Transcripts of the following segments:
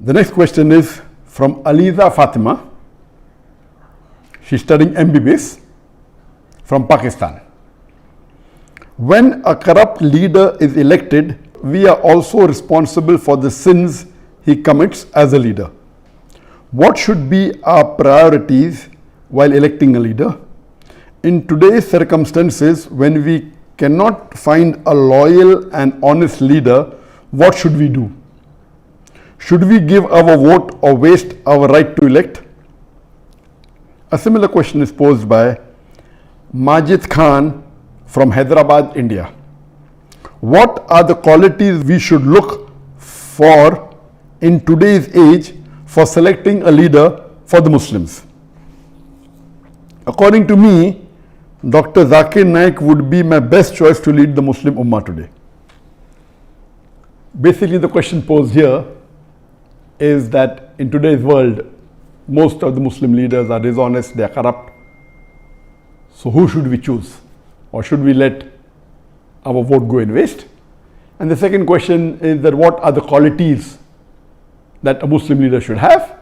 The next question is from Aliza Fatima. She's studying MBBS from Pakistan. When a corrupt leader is elected, we are also responsible for the sins he commits as a leader. What should be our priorities while electing a leader? In today's circumstances, when we cannot find a loyal and honest leader, what should we do? Should we give our vote or waste our right to elect? A similar question is posed by Majid Khan from Hyderabad, India. What are the qualities we should look for in today's age for selecting a leader for the Muslims? According to me, Dr. Zakir Naik would be my best choice to lead the Muslim Ummah today. Basically, the question posed here is that in today's world, most of the Muslim leaders are dishonest, they are corrupt. So who should we choose? Or should we let our vote go in waste? And the second question is that what are the qualities that a Muslim leader should have?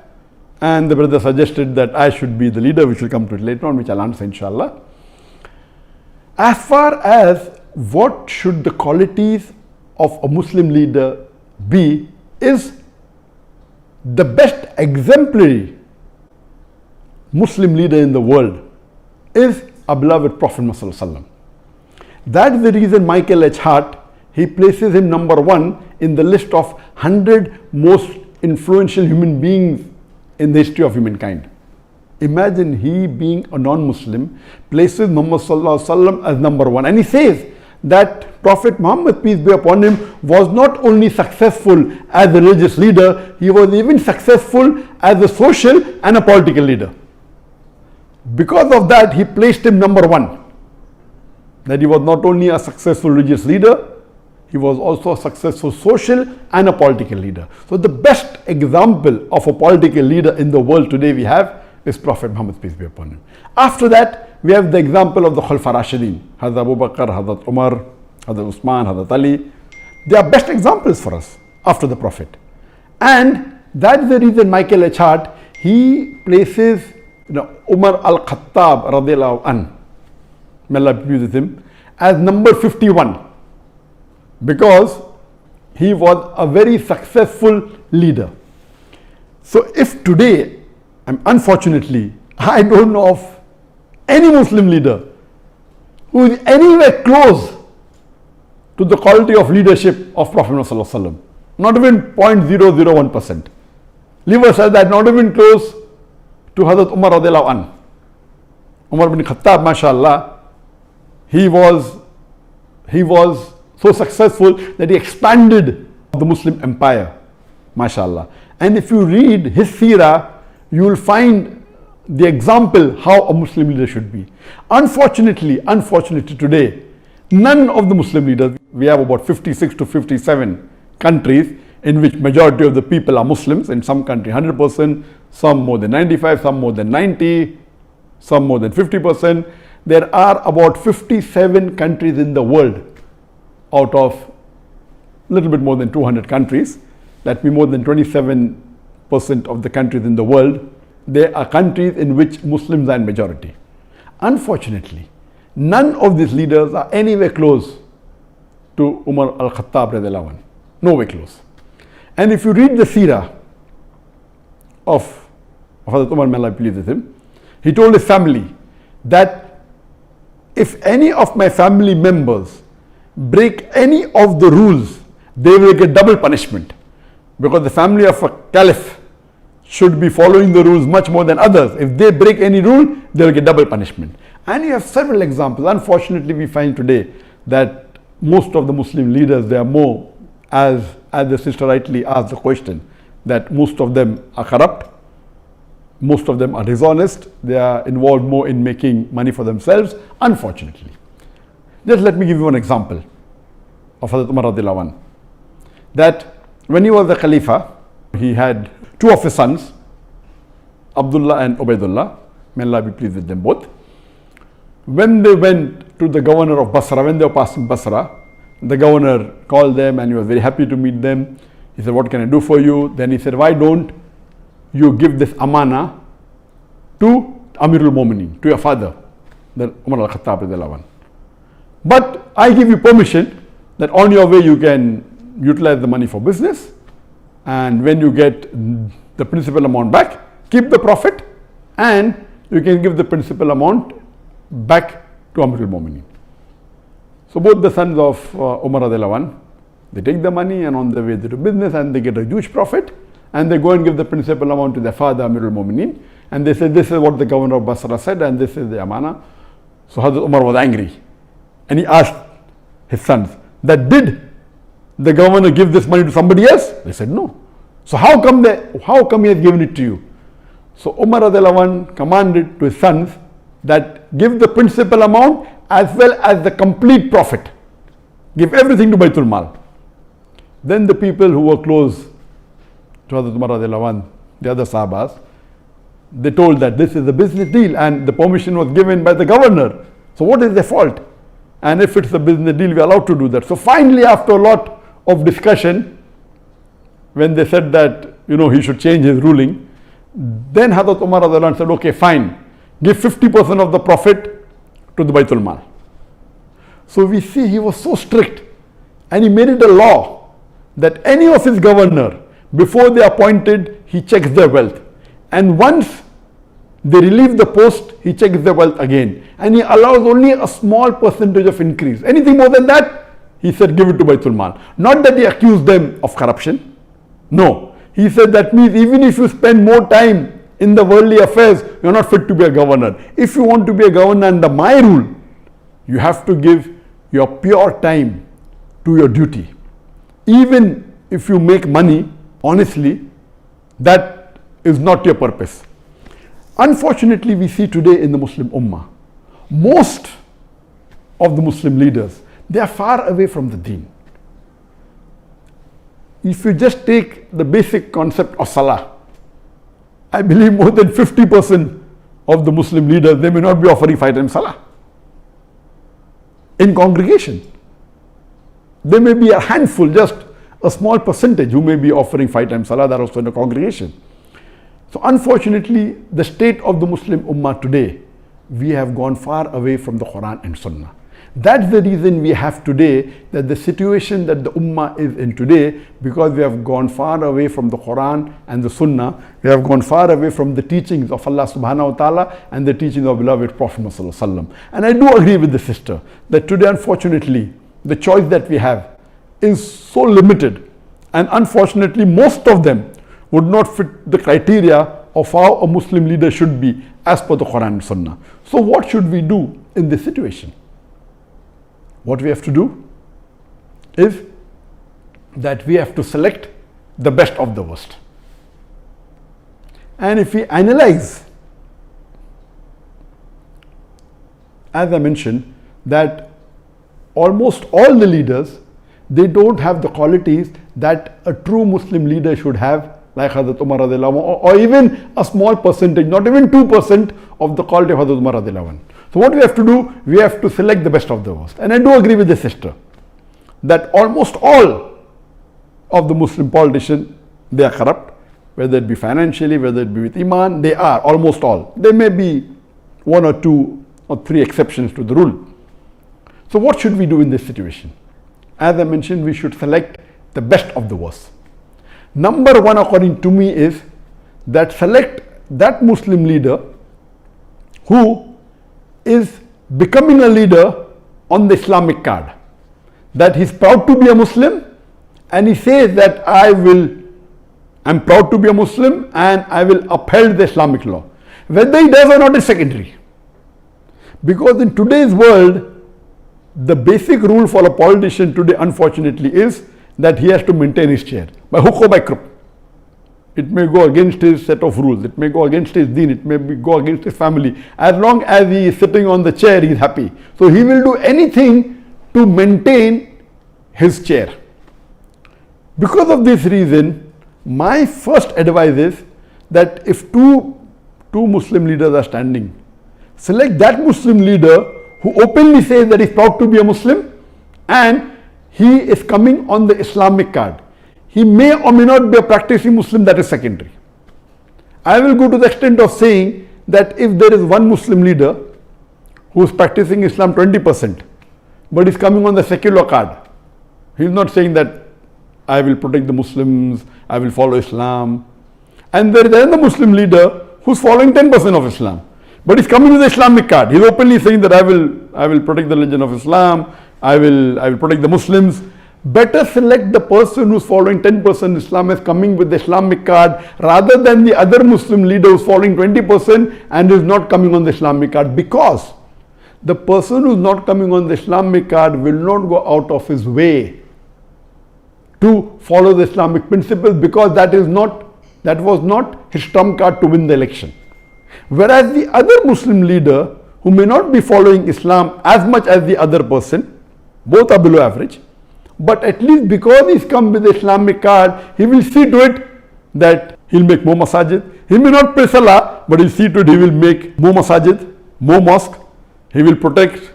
And the brother suggested that I should be the leader, which will come to it later on, which I'll answer inshallah. As far as what should the qualities of a Muslim leader be, is the best exemplary Muslim leader in the world is our beloved Prophet Muhammad. That's the reason Michael H. Hart, he places him number one in the list of 100 most influential human beings in the history of humankind. Imagine he being a non-Muslim places Muhammad as number one, and he says that Prophet Muhammad, peace be upon him, was not only successful as a religious leader, he was even successful as a social and a political leader. Because of that, he placed him number one. That he was not only a successful religious leader, he was also a successful social and a political leader. So the best example of a political leader in the world today we have is Prophet Muhammad, peace be upon him. After that, we have the example of the Khulafa Rashidin, Hazrat Abu Bakr, Hazrat Umar, Hazrat Usman, Hazrat Ali. They are best examples for us after the Prophet. And that's the reason Michael H. Hart, he places Umar al-Khattab radiallahu anhu, may Allah be pleased with him, as number 51, because he was a very successful leader. So if today, unfortunately, I don't know of any Muslim leader who is anywhere close to the quality of leadership of Prophet Muhammad, not even 0.001%. Leave aside that, not even close to Hazrat Umar radiallahu anhu. Umar bin Khattab, mashallah, he was so successful that he expanded the Muslim empire, mashallah. And if you read his seerah, you will find the example how a Muslim leader should be. Unfortunately today, none of the Muslim leaders, we have about 56 to 57 countries in which majority of the people are Muslims. In some country 100%, some more than 95, some more than 90, some more than 50%. There are about 57 countries in the world out of a little bit more than 200 countries. That means more than 27% of the countries in the world, there are countries in which Muslims are in majority. Unfortunately, none of these leaders are anywhere close to Umar al-Khattab radiallahu anhu. Nowhere close. And if you read the seerah of Hazrat Umar, may Allah be pleased with him, he told his family that if any of my family members break any of the rules, they will get double punishment. Because the family of a caliph should be following the rules much more than others. If they break any rule, they will get double punishment. And you have several examples. Unfortunately, we find today that most of the Muslim leaders, they are more, as the sister rightly asked the question, that most of them are corrupt, most of them are dishonest, they are involved more in making money for themselves, unfortunately. Just let me give you one example of Hazrat Umar radiallahu anhu. That when he was the Khalifa, he had two of his sons, Abdullah and Ubaidullah, may Allah be pleased with them both. When they went to the governor of Basra, when they were passing Basra, the governor called them and he was very happy to meet them. He said, what can I do for you? Then he said, why don't you give this amana to Amirul Mu'minin, to your father, the Umar al-Khattab radiallahu anhu. But I give you permission that on your way you can utilize the money for business, and when you get the principal amount back, keep the profit, and you can give the principal amount back to Amirul Mu'minin. So both the sons of Umar radiallahu anhu, they take the money, and on the way they do business and they get a huge profit, and they go and give the principal amount to their father Amirul Mu'minin, and they say, this is what the governor of Basra said, and this is the amana. So Hazrat Umar was angry, and he asked his sons that, did the governor give this money to somebody else? They said no. So how come he has given it to you? So Umar radiallahu anhu commanded to his sons that give the principal amount as well as the complete profit. Give everything to Baitul Mal. Then the people who were close to Hazrat Umar radiallahu anhu, the other Sahabas, they told that this is a business deal and the permission was given by the governor. So what is their fault? And if it's a business deal, we are allowed to do that. So finally, after a lot of discussion, when they said that, he should change his ruling, then Hazrat Umar radiallahu anhu said, okay, fine, give 50% of the profit to the Baitul Mal. So we see he was so strict, and he made it a law that any of his governor, before they appointed, he checks their wealth. And once they relieve the post, he checks their wealth again. And he allows only a small percentage of increase. Anything more than that, he said, give it to Baitul Mal. Not that he accused them of corruption. No. He said that means even if you spend more time in the worldly affairs, you're not fit to be a governor. If you want to be a governor under my rule, you have to give your pure time to your duty. Even if you make money, honestly, that is not your purpose. Unfortunately, we see today in the Muslim Ummah, most of the Muslim leaders, they are far away from the deen. If you just take the basic concept of Salah, I believe more than 50% of the Muslim leaders, they may not be offering 5 times Salah in congregation. There may be a handful, just a small percentage who may be offering 5 times Salah, that also in a congregation. So unfortunately, the state of the Muslim Ummah today, we have gone far away from the Quran and Sunnah. That's the reason we have today, that the situation that the Ummah is in today, because we have gone far away from the Quran and the Sunnah, we have gone far away from the teachings of Allah subhanahu wa ta'ala and the teachings of beloved Prophet Muhammad sallallahu alaihi wasallam. And I do agree with the sister that today, unfortunately, the choice that we have is so limited, and unfortunately most of them would not fit the criteria of how a Muslim leader should be as per the Quran and Sunnah. So what should we do in this situation? What we have to do is that we have to select the best of the worst. And if we analyze, as I mentioned, that almost all the leaders, they don't have the qualities that a true Muslim leader should have, like Hazrat Umar radiallahu anhu, or even a small percentage, not even 2% of the quality of Hazrat Umar radiallahu anhu. So what we have to do, we have to select the best of the worst. And I do agree with the sister that almost all of the Muslim politicians, they are corrupt, whether it be financially, whether it be with Iman, they are, almost all. There may be 1 or 2 or 3 exceptions to the rule. So what should we do in this situation? As I mentioned, we should select the best of the worst. Number 1, according to me, is that select that Muslim leader who is becoming a leader on the Islamic card. That he's proud to be a Muslim, and he says that I'm proud to be a Muslim and I will uphold the Islamic law. Whether he does or not is secondary. Because in today's world, the basic rule for a politician today, unfortunately, is that he has to maintain his chair by hook or by crook. It may go against his set of rules, it may go against his deen, it may go against his family. As long as he is sitting on the chair, he is happy. So he will do anything to maintain his chair. Because of this reason, my first advice is that if two Muslim leaders are standing, select that Muslim leader who openly says that he is proud to be a Muslim and he is coming on the Islamic card. He may or may not be a practicing Muslim, that is secondary. I will go to the extent of saying that if there is one Muslim leader who is practicing Islam 20%, but is coming on the secular card, he is not saying that I will protect the Muslims, I will follow Islam. And there is another Muslim leader who is following 10% of Islam, but is coming with the Islamic card. He is openly saying that I will protect the religion of Islam, I will protect the Muslims. Better select the person who is following 10% Islam as coming with the Islamic card rather than the other Muslim leader who is following 20% and is not coming on the Islamic card, because the person who is not coming on the Islamic card will not go out of his way to follow the Islamic principles, because that was not his trump card to win the election. Whereas the other Muslim leader who may not be following Islam as much as the other person, both are below average, but at least because he's come with the Islamic card, he will see to it that he'll make more masajid. He may not pray salah, but he'll see to it he will make more masajid, more mosque. He will protect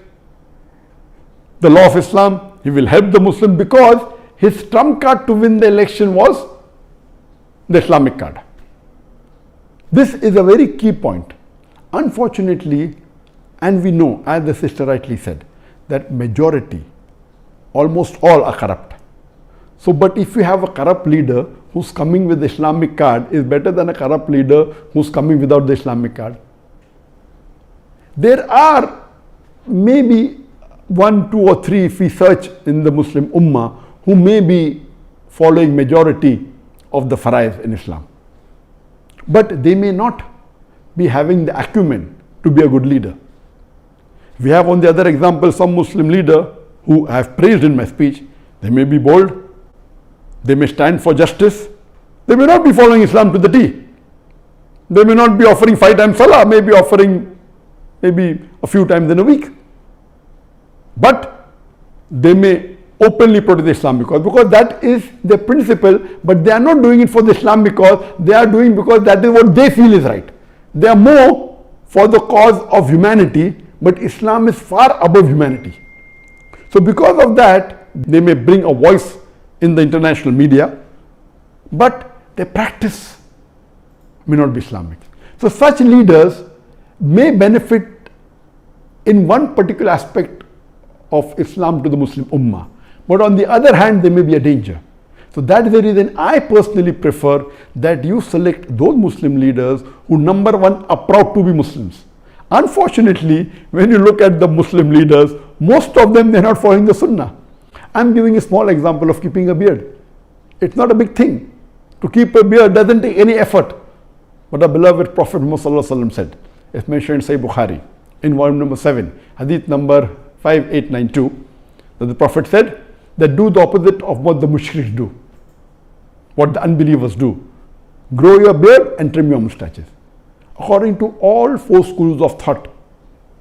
the law of Islam. He will help the Muslim, because his trump card to win the election was the Islamic card. This is a very key point. Unfortunately, and we know, as the sister rightly said, that majority, almost all are corrupt. So, but if you have a corrupt leader who's coming with the Islamic card, is better than a corrupt leader who's coming without the Islamic card. There are maybe 1, 2 or 3, if we search in the Muslim Ummah, who may be following majority of the faraiz in Islam. But they may not be having the acumen to be a good leader. We have on the other example some Muslim leader who I have praised in my speech. They may be bold, they may stand for justice, they may not be following Islam to the T. They may not be offering 5 times salah, may be offering maybe a few times in a week. But they may openly protect the Islamic cause, because that is the principle, but they are not doing it for the Islamic cause, they are doing because that is what they feel is right. They are more for the cause of humanity, but Islam is far above humanity. So because of that, they may bring a voice in the international media, but their practice may not be Islamic. So such leaders may benefit in one particular aspect of Islam to the Muslim Ummah, but on the other hand, they may be a danger. So that is the reason I personally prefer that you select those Muslim leaders who, number one, are proud to be Muslims. Unfortunately, when you look at the Muslim leaders, most of them, they're not following the Sunnah. I'm giving a small example of keeping a beard. It's not a big thing. To keep a beard doesn't take any effort. But our beloved Prophet Muhammad said, it's mentioned in Sahih Bukhari, in volume number 7, hadith number 5892, that the Prophet said that do the opposite of what the mushriks do, what the unbelievers do. Grow your beard and trim your mustaches. According to all 4 schools of thought,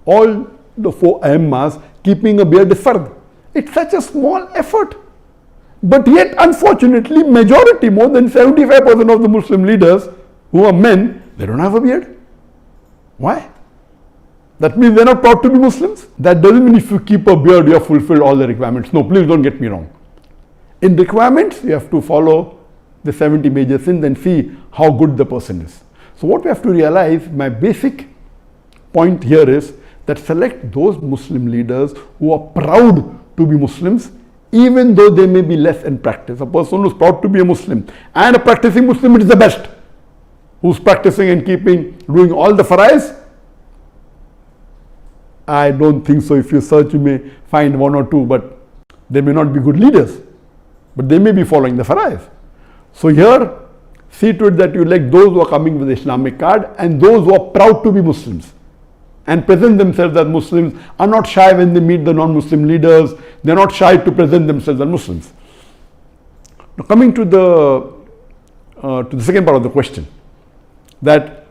all the 4 Aimmas, keeping a beard is fard. It's such a small effort. But yet, unfortunately, majority, more than 75% of the Muslim leaders who are men, they don't have a beard. Why? That means they're not proud to be Muslims. That doesn't mean if you keep a beard, you have fulfilled all the requirements. No, please don't get me wrong. In requirements, you have to follow the 70 major sins and see how good the person is. So what we have to realize, my basic point here is that select those Muslim leaders who are proud to be Muslims, even though they may be less in practice. A person who's proud to be a Muslim and a practicing Muslim, it is the best. Who's practicing and doing all the faraiz? I don't think so. If you search, you may find 1 or 2, but they may not be good leaders, but they may be following the faraiz. So here, see to it that you elect those who are coming with the Islamic card and those who are proud to be Muslims and present themselves as Muslims, are not shy when they meet the non-Muslim leaders. They are not shy to present themselves as Muslims. Now coming to the second part of the question, that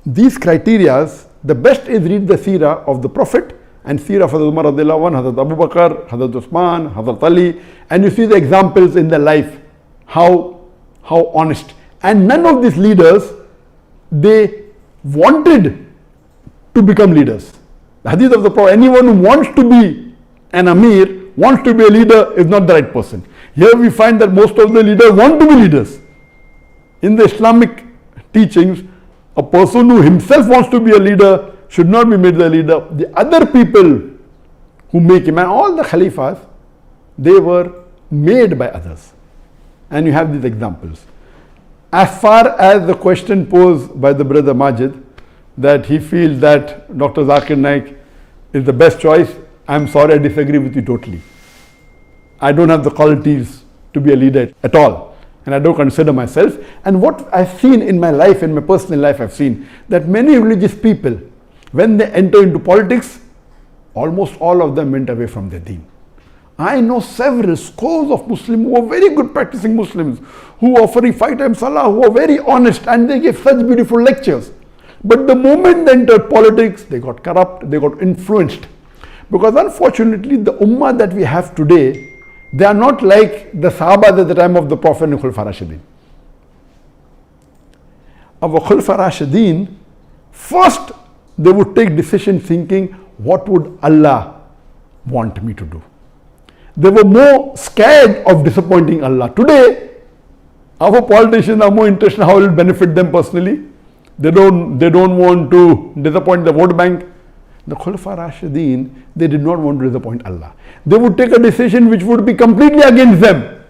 these criterias, the best is read the seerah of the Prophet and seerah of Hazrat Umar radiallahu anhu, Hazrat Abu Bakr, Hazrat Usman, Hazrat Ali, and you see the examples in their life, how honest. And none of these leaders, they wanted to become leaders. The hadith of the Prophet, anyone who wants to be an Amir, wants to be a leader, is not the right person. Here we find that most of the leaders want to be leaders. In the Islamic teachings, a person who himself wants to be a leader should not be made the leader. The other people who make him, and all the Khalifas, they were made by others. And you have these examples. As far as the question posed by the brother Majid, that he feels that Dr. Zakir Naik is the best choice, I'm sorry, I disagree with you totally. I don't have the qualities to be a leader at all, and I don't consider myself. And what I've seen in my life, in my personal life, I've seen that many religious people, when they enter into politics, almost all of them went away from their deen. I know several scores of Muslims who are very good practicing Muslims, who are offering 5 times Salah, who are very honest, and they give such beautiful lectures. But the moment they entered politics, they got corrupt, they got influenced. Because unfortunately, the Ummah that we have today, they are not like the Sahabas at the time of the Prophet and Khulafa Rashidin. Our Khulafa Rashidin, first they would take decision thinking, what would Allah want me to do? They were more scared of disappointing Allah. Today, our politicians are more interested in how it will benefit them personally. They don't want to disappoint the vote bank. The Khulafa Rashidin, they did not want to disappoint Allah. They would take a decision which would be completely against them,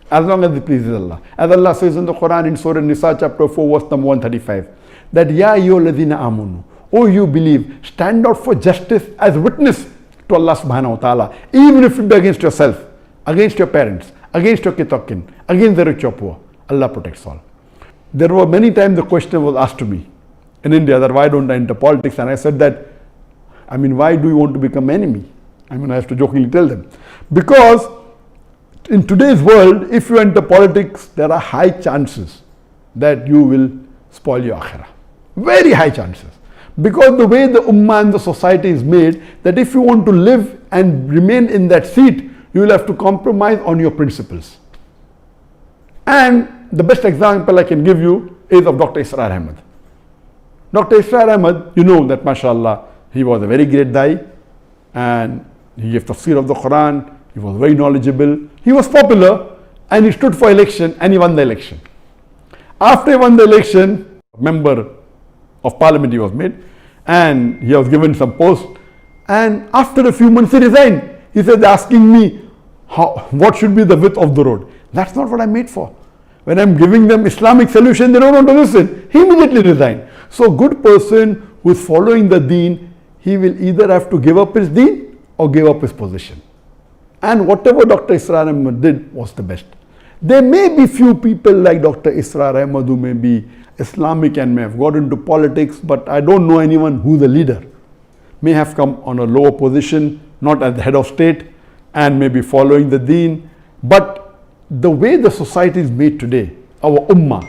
as long as it pleases Allah. As Allah says in the Quran in Surah Nisa chapter 4 verse number 135, that Ya ayyuhalladhina amanu, oh you believe, stand out for justice as witness to Allah subhanahu wa ta'ala, even if it be against yourself, against your parents, against your kitokin, against the rich or poor. Allah protects all. There were many times the question was asked to me in India that why don't I enter politics, and I said that, I mean, why do you want to become enemy? I mean, I have to jokingly tell them. Because in today's world, if you enter politics, there are high chances that you will spoil your akhirah. Very high chances. Because the way the ummah and the society is made, that if you want to live and remain in that seat, you will have to compromise on your principles. And the best example I can give you is of Dr. Israr Ahmad. Dr. Israr Ahmad, you know that mashallah, he was a very great Dai, and he gave tafsir of the Quran, he was very knowledgeable, he was popular, and he stood for election, and he won the election. After he won the election, member of parliament he was made, and he was given some post, and after a few months he resigned. He said, asking me, what should be the width of the road? That's not what I'm made for. When I'm giving them Islamic solution, they don't want to listen. He immediately resigned. So a good person who is following the deen, he will either have to give up his deen or give up his position. And whatever Dr. Israr Ahmad did was the best. There may be few people like Dr. Israr Ahmad who may be Islamic and may have got into politics, but I don't know anyone who's a leader. May have come on a lower position, not as the head of state, and may be following the deen. But the way the society is made today, our ummah,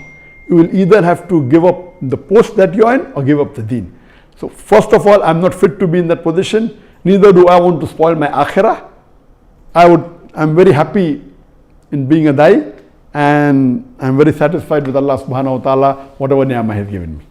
you will either have to give up the post that you're in or give up the deen. So first of all, I'm not fit to be in that position. Neither do I want to spoil my akhirah. I'm very happy in being a Dai, and I'm very satisfied with Allah subhanahu wa ta'ala, whatever ni'mah He has given me.